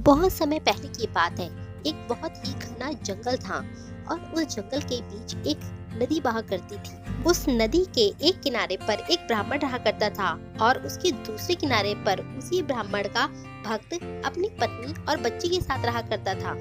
बहुत समय पहले की बात है। एक बहुत ही घना जंगल था और उस जंगल के बीच एक नदी बहा करती थी। उस नदी के एक किनारे पर एक ब्राह्मण रहा करता था और उसके दूसरे किनारे पर उसी ब्राह्मण का भक्त अपनी पत्नी और बच्चे के साथ रहा करता था।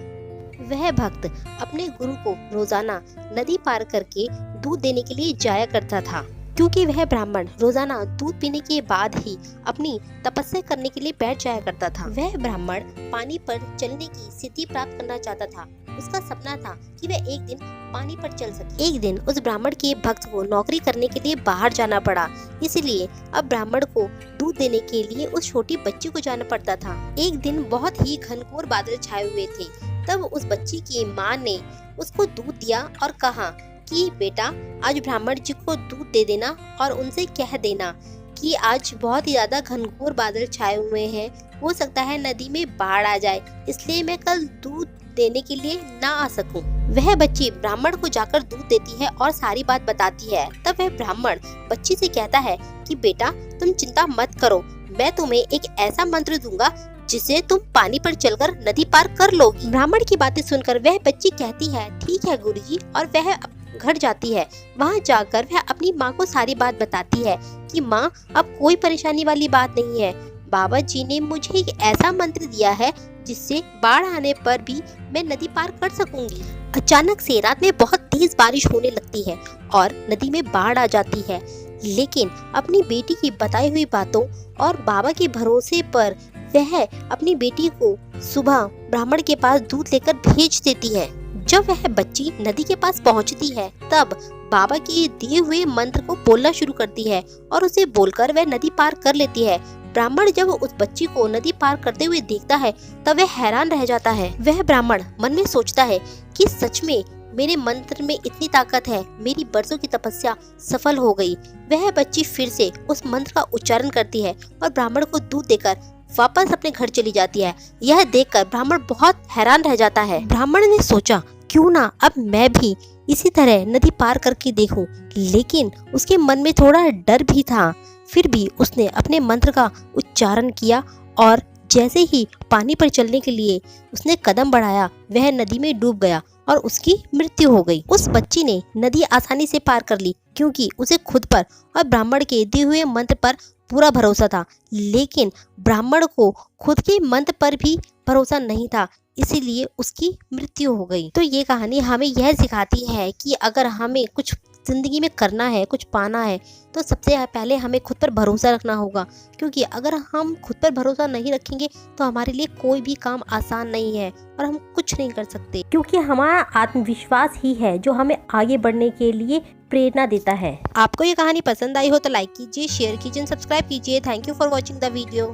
वह भक्त अपने गुरु को रोजाना नदी पार करके दूध देने के लिए जाया करता था, क्योंकि वह ब्राह्मण रोजाना दूध पीने के बाद ही अपनी तपस्या करने के लिए बैठ जाया करता था। वह ब्राह्मण पानी पर चलने की सिद्धि प्राप्त करना चाहता था। उसका सपना था कि वह एक दिन पानी पर चल सके। एक दिन उस ब्राह्मण के भक्त को नौकरी करने के लिए बाहर जाना पड़ा, इसलिए अब ब्राह्मण को दूध देने के लिए उस छोटी बच्ची को जाना पड़ता था। एक दिन बहुत ही घनघोर बादल छाए हुए थे। तब उस बच्ची की माँ ने उसको दूध दिया और कहा कि बेटा, आज ब्राह्मण जी को दूध दे देना और उनसे कह देना कि आज बहुत ही ज्यादा घनघोर बादल छाए हुए हैं, हो सकता है नदी में बाढ़ आ जाए, इसलिए मैं कल दूध देने के लिए ना आ सकूं। वह बच्ची ब्राह्मण को जाकर दूध देती है और सारी बात बताती है। तब वह ब्राह्मण बच्ची से कहता है कि बेटा, तुम चिंता मत करो, मैं तुम्हें एक ऐसा मंत्र दूंगा जिसे तुम पानी पर चलकर नदी पार कर लोगी। ब्राह्मण की बातें सुनकर वह बच्ची कहती है ठीक है गुरुजी, और वह घर जाती है। वहाँ जाकर वह अपनी माँ को सारी बात बताती है कि माँ, अब कोई परेशानी वाली बात नहीं है। बाबा जी ने मुझे एक ऐसा मंत्र दिया है जिससे बाढ़ आने पर भी मैं नदी पार कर सकूंगी। अचानक से रात में बहुत तेज बारिश होने लगती है और नदी में बाढ़ आ जाती है, लेकिन अपनी बेटी की बताई हुई बातों और बाबा के भरोसे पर वह अपनी बेटी को सुबह ब्राह्मण के पास दूध लेकर भेज देती है। जब वह बच्ची नदी के पास पहुंचती है, तब बाबा के दिए हुए मंत्र को बोलना शुरू करती है और उसे बोलकर वह नदी पार कर लेती है। ब्राह्मण जब उस बच्ची को नदी पार करते हुए देखता है, तब वह हैरान रह जाता है। वह ब्राह्मण मन में सोचता है कि सच में मेरे मंत्र में इतनी ताकत है, मेरी बरसों की तपस्या सफल हो गई। वह बच्ची फिर से उस मंत्र का उच्चारण करती है और ब्राह्मण को दूध देकर वापस अपने घर चली जाती है। यह देखकर ब्राह्मण बहुत हैरान रह जाता है। ब्राह्मण ने सोचा, क्यों ना अब मैं भी इसी तरह नदी पार करके देखूं, लेकिन उसके मन में थोड़ा डर भी था। फिर भी उसने अपने मंत्र का उच्चारण किया और जैसे ही पानी पर चलने के लिए उसने कदम बढ़ाया, वह नदी में डूब गया और उसकी मृत्यु हो गई। उस बच्ची ने नदी आसानी से पार कर ली, क्योंकि उसे खुद पर और ब्राह्मण के दिए हुए मंत्र पर पूरा भरोसा था। लेकिन ब्राह्मण को खुद के मंत्र पर भी भरोसा नहीं था, इसीलिए उसकी मृत्यु हो गई। तो ये कहानी हमें यह सिखाती है कि अगर हमें कुछ जिंदगी में करना है, कुछ पाना है, तो सबसे पहले हमें खुद पर भरोसा रखना होगा, क्योंकि अगर हम खुद पर भरोसा नहीं रखेंगे तो हमारे लिए कोई भी काम आसान नहीं है और हम कुछ नहीं कर सकते, क्योंकि हमारा आत्मविश्वास ही है जो हमें आगे बढ़ने के लिए प्रेरणा देता है। आपको ये कहानी पसंद आई हो तो लाइक कीजिए, शेयर कीजिए, सब्सक्राइब कीजिए। Thank you for watching the video.